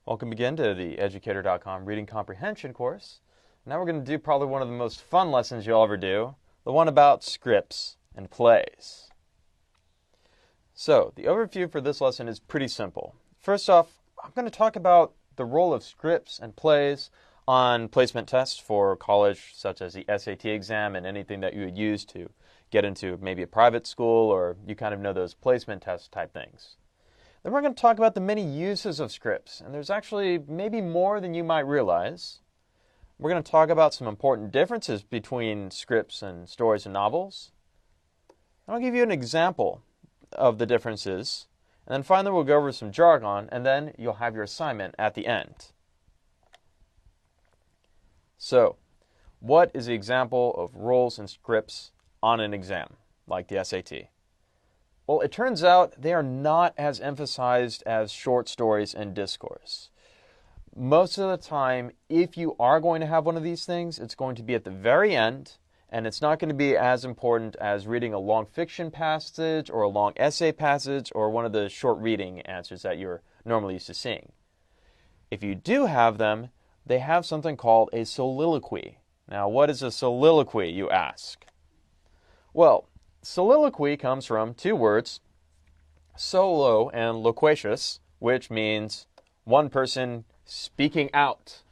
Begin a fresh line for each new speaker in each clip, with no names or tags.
Welcome again to the Educator.com Reading Comprehension course. Now we're going to do probably one of the most fun lessons you'll ever do, the one about scripts and plays. So, the overview for this lesson is pretty simple. First off, I'm going to talk about the role of scripts and plays on placement tests for college, such as the SAT exam and anything that you would use to get into maybe a private school, or you kind of know those placement test type things. Then we're going to talk about the many uses of scripts, and there's actually maybe more than you might realize. We're going to talk about some important differences between scripts and stories and novels. I'll give you an example of the differences, and then finally we'll go over some jargon, and then you'll have your assignment at the end. So, what is the example of roles and scripts on an exam, like the SAT? Well, it turns out they are not as emphasized as short stories and discourse. Most of the time, if you are going to have one of these things, it's going to be at the very end, and it's not going to be as important as reading a long fiction passage or a long essay passage or one of the short reading answers that you're normally used to seeing. If you do have them, they have something called a soliloquy. Now, what is a soliloquy, you ask? Well, soliloquy comes from two words, solo and loquacious, which means one person speaking out.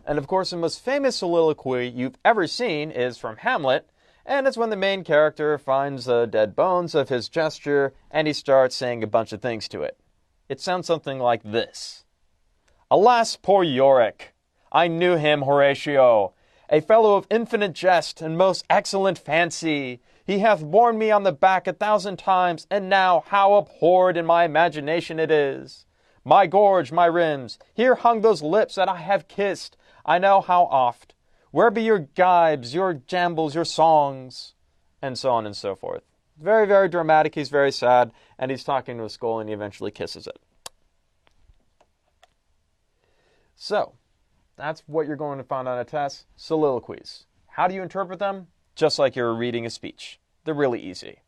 And of course, the most famous soliloquy you've ever seen is from Hamlet, and it's when the main character finds the dead bones of his gesture and he starts saying a bunch of things to it. It sounds something like this. Alas, poor Yorick! I knew him, Horatio, a fellow of infinite jest and most excellent fancy. He hath borne me on the back 1,000 times, and now how abhorred in my imagination it is. My gorge, my rims, here hung those lips that I have kissed, I know how oft. Where be your gibes, your jambles, your songs? And so on and so forth. Very, very dramatic, he's very sad, and he's talking to a skull and he eventually kisses it. So, that's what you're going to find on a test, soliloquies. How do you interpret them? Just like you're reading a speech. They're really easy.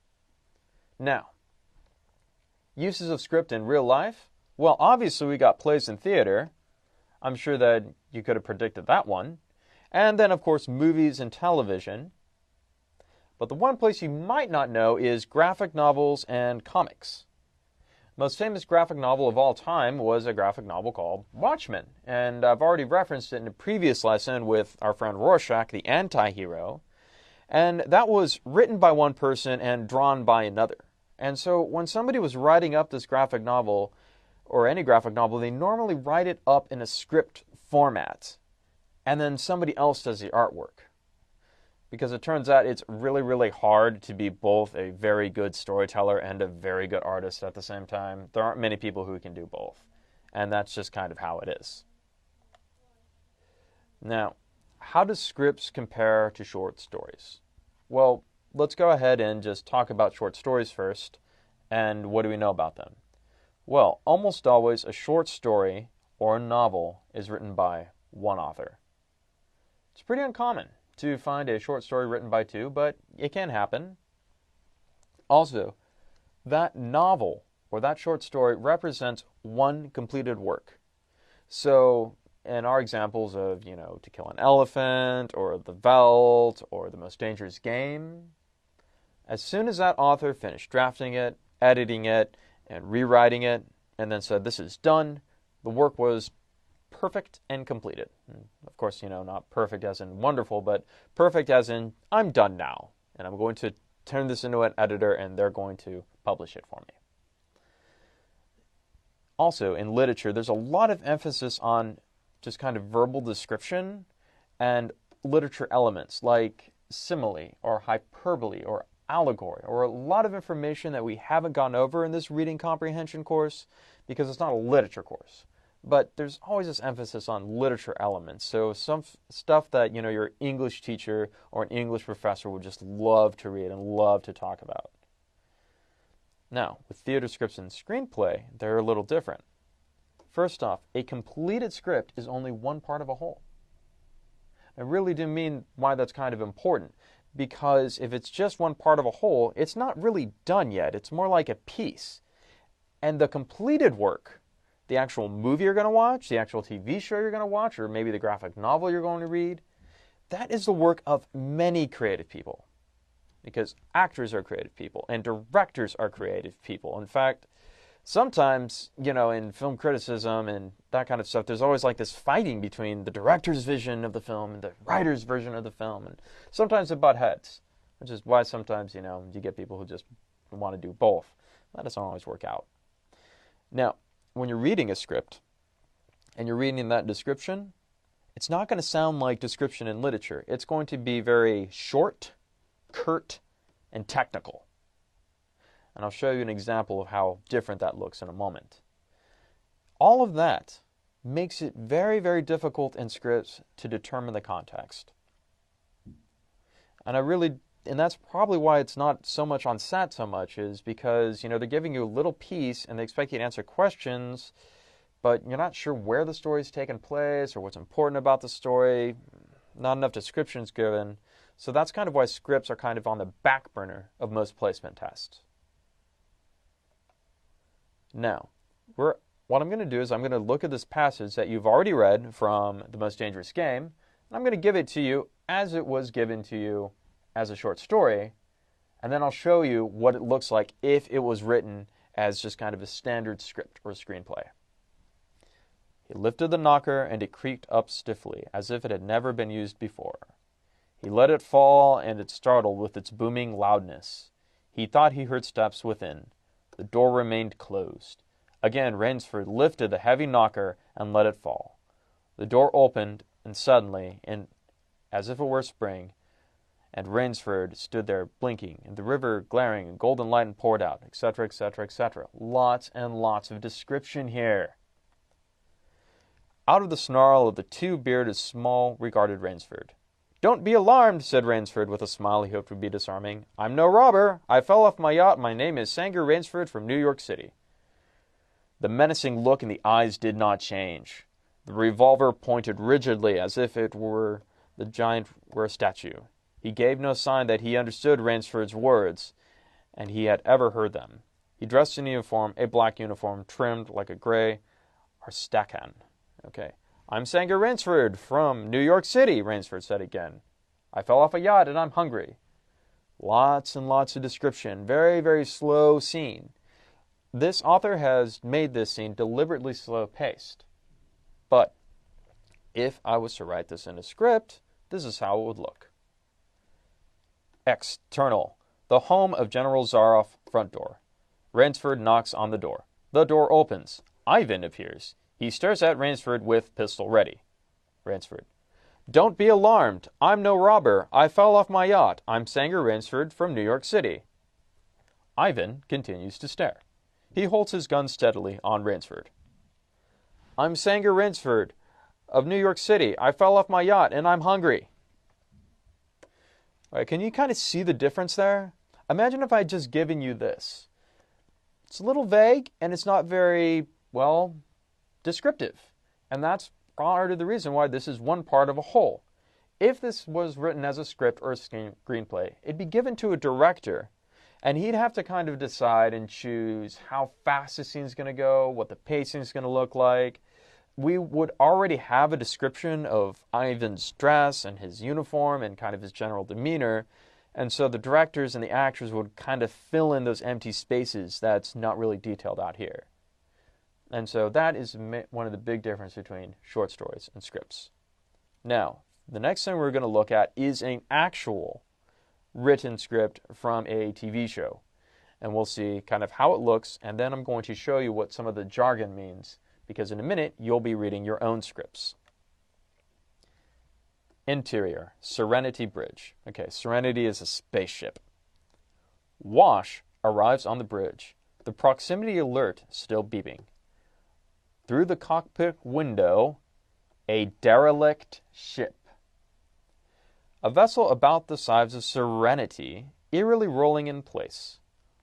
Now, uses of script in real life? Well, obviously we got plays and theater. I'm sure that you could have predicted that one. And then, of course, movies and television. But the one place you might not know is graphic novels and comics. The most famous graphic novel of all time was a graphic novel called Watchmen. And I've already referenced it in a previous lesson with our friend Rorschach, the anti-hero. And that was written by one person and drawn by another. And so when somebody was writing up this graphic novel, or any graphic novel, they normally write it up in a script format. And then somebody else does the artwork. Because it turns out it's really, really hard to be both a very good storyteller and a very good artist at the same time. There aren't many people who can do both. And that's just kind of how it is. Now, how do scripts compare to short stories? Well, let's go ahead and just talk about short stories first. And what do we know about them? Well, almost always a short story or a novel is written by one author. It's pretty uncommon to find a short story written by two, but it can happen. Also, that novel or that short story represents one completed work. So, in our examples of, To Kill an Elephant, or The Veldt, or The Most Dangerous Game, as soon as that author finished drafting it, editing it, and rewriting it, and then said, this is done, the work was perfect and completed. And of course, not perfect as in wonderful, but perfect as in, I'm done now, and I'm going to turn this into an editor, and they're going to publish it for me. Also, in literature, there's a lot of emphasis on just kind of verbal description and literature elements like simile or hyperbole or allegory, or a lot of information that we haven't gone over in this reading comprehension course because it's not a literature course. But there's always this emphasis on literature elements. So some stuff that, your English teacher or an English professor would just love to read and love to talk about. Now, with theater scripts and screenplay, they're a little different. First off, a completed script is only one part of a whole. I really do mean why that's kind of important, because if it's just one part of a whole, it's not really done yet. It's more like a piece. And the completed work the actual movie you're going to watch, the actual TV show you're going to watch, or maybe the graphic novel you're going to read, that is the work of many creative people. Because actors are creative people, and directors are creative people. In fact, sometimes, in film criticism and that kind of stuff, there's always like this fighting between the director's vision of the film and the writer's version of the film. And sometimes it butt heads, which is why sometimes, you get people who just want to do both. That doesn't always work out. Now, when you're reading a script and you're reading that description, it's not going to sound like description in literature. It's going to be very short, curt, and technical. And I'll show you an example of how different that looks in a moment. All of that makes it very, very difficult in scripts to determine the context. And that's probably why it's not so much on set so much, is because, they're giving you a little piece and they expect you to answer questions, but you're not sure where the story's taking place or what's important about the story. Not enough descriptions given. So that's kind of why scripts are kind of on the back burner of most placement tests. Now, what I'm going to do is I'm going to look at this passage that you've already read from The Most Dangerous Game, and I'm going to give it to you as it was given to you as a short story, and then I'll show you what it looks like if it was written as just kind of a standard script or screenplay. He lifted the knocker, and it creaked up stiffly, as if it had never been used before. He let it fall, and it startled with its booming loudness. He thought he heard steps within. The door remained closed. Again, Rainsford lifted the heavy knocker and let it fall. The door opened, and suddenly, as if it were spring, and Rainsford stood there blinking, and the river glaring, and golden light poured out, etc., etc., etc. Lots and lots of description here. Out of the snarl of the two bearded small regarded Rainsford. "Don't be alarmed," said Rainsford with a smile he hoped would be disarming. "I'm no robber. I fell off my yacht. My name is Sanger Rainsford from New York City." The menacing look in the eyes did not change. The revolver pointed rigidly as if the giant were a statue. He gave no sign that he understood Rainsford's words, and he had ever heard them. He dressed in uniform, a black uniform trimmed like a gray Astrakhan. Okay. "I'm Sanger Rainsford from New York City," Rainsford said again. "I fell off a yacht and I'm hungry." Lots and lots of description. Very, very slow scene. This author has made this scene deliberately slow-paced. But if I was to write this in a script, this is how it would look. External. The home of General Zaroff, front door. Rainsford knocks on the door. The door opens. Ivan appears. He stares at Rainsford with pistol ready. Rainsford. "Don't be alarmed. I'm no robber. I fell off my yacht. I'm Sanger Rainsford from New York City." Ivan continues to stare. He holds his gun steadily on Rainsford. "I'm Sanger Rainsford of New York City. I fell off my yacht and I'm hungry." All right, can you kind of see the difference there? Imagine if I had just given you this. It's a little vague and it's not very, descriptive. And that's part of the reason why this is one part of a whole. If this was written as a script or a screenplay, it'd be given to a director, and he'd have to kind of decide and choose how fast the scene's going to go, what the pacing's going to look like. We would already have a description of Ivan's dress and his uniform and kind of his general demeanor, and so the directors and the actors would kind of fill in those empty spaces that's not really detailed out here. And so that is one of the big differences between short stories and scripts. Now, the next thing we're going to look at is an actual written script from a TV show. And we'll see kind of how it looks, and then I'm going to show you what some of the jargon means, because in a minute, you'll be reading your own scripts. Interior, Serenity Bridge. Okay, Serenity is a spaceship. Wash arrives on the bridge, the proximity alert still beeping. Through the cockpit window, a derelict ship. A vessel about the size of Serenity, eerily rolling in place.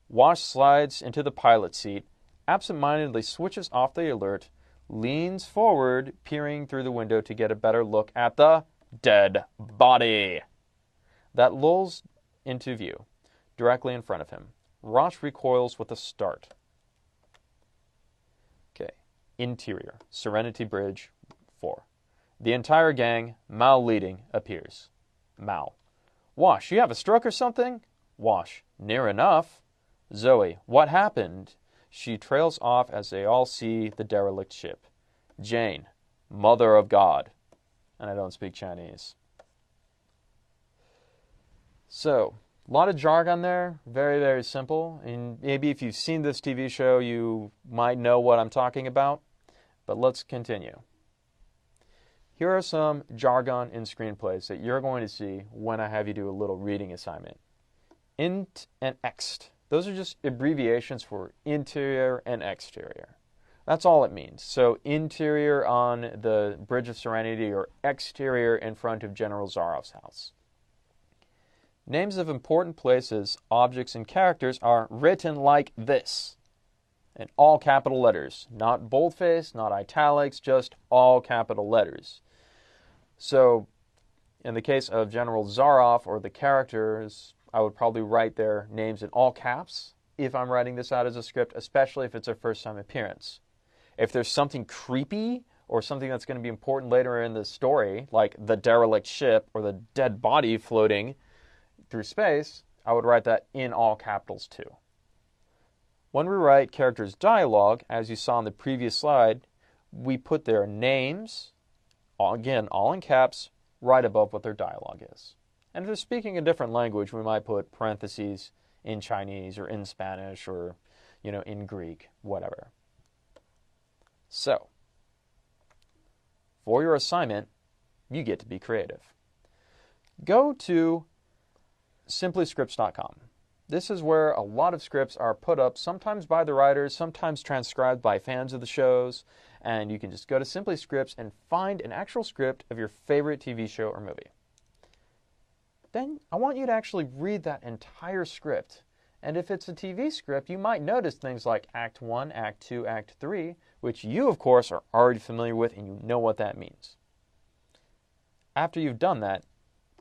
Wash slides into the pilot's seat, absent-mindedly switches off the alert, leans forward, peering through the window to get a better look at the dead body that lolls into view, directly in front of him. Wash recoils with a start. Okay. Interior, Serenity Bridge 4. The entire gang, Mao leading, appears. Mao. Wash, you have a stroke or something? Wash. Near enough. Zoe. What happened? She trails off as they all see the derelict ship. Jane. Mother of God. And I don't speak Chinese. So, a lot of jargon there. Very, very simple. And maybe if you've seen this TV show, you might know what I'm talking about. But let's continue. Here are some jargon in screenplays that you're going to see when I have you do a little reading assignment. Int and ext. Those are just abbreviations for interior and exterior. That's all it means. So interior on the Bridge of Serenity or exterior in front of General Zarov's house. Names of important places, objects, and characters are written like this. In all capital letters. Not boldface, not italics, just all capital letters. So, in the case of General Zarov or the characters, I would probably write their names in all caps if I'm writing this out as a script, especially if it's a first-time appearance. If there's something creepy or something that's going to be important later in the story, like the derelict ship or the dead body floating through space, I would write that in all capitals too. When we write characters' dialogue, as you saw in the previous slide, we put their names, again, all in caps, right above what their dialogue is. And if they're speaking a different language, we might put parentheses in Chinese or in Spanish or, in Greek, whatever. So, for your assignment, you get to be creative. Go to simplyscripts.com. This is where a lot of scripts are put up, sometimes by the writers, sometimes transcribed by fans of the shows, and you can just go to Simply Scripts and find an actual script of your favorite TV show or movie. Then I want you to actually read that entire script. And if it's a TV script, you might notice things like Act 1, Act 2, Act 3, which you, of course, are already familiar with and you know what that means. After you've done that,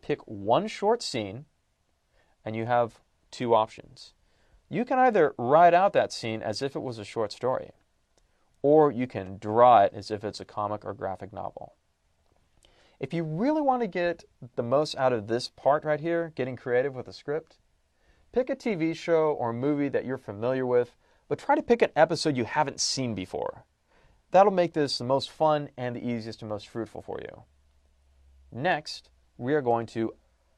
pick one short scene, and you have two options. You can either write out that scene as if it was a short story, or you can draw it as if it's a comic or graphic novel. If you really want to get the most out of this part right here, getting creative with a script, pick a TV show or movie that you're familiar with, but try to pick an episode you haven't seen before. That'll make this the most fun and the easiest and most fruitful for you. Next, we are going to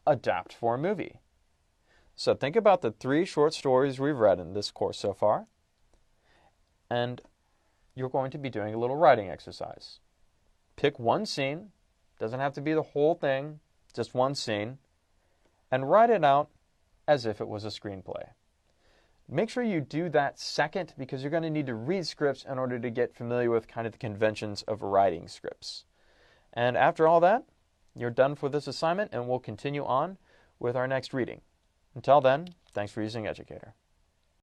adapt for a movie. So think about the 3 short stories we've read in this course so far, and you're going to be doing a little writing exercise. Pick one scene, doesn't have to be the whole thing, just one scene, and write it out as if it was a screenplay. Make sure you do that second because you're going to need to read scripts in order to get familiar with kind of the conventions of writing scripts. And after all that, you're done for this assignment and we'll continue on with our next reading. Until then, thanks for using Educator.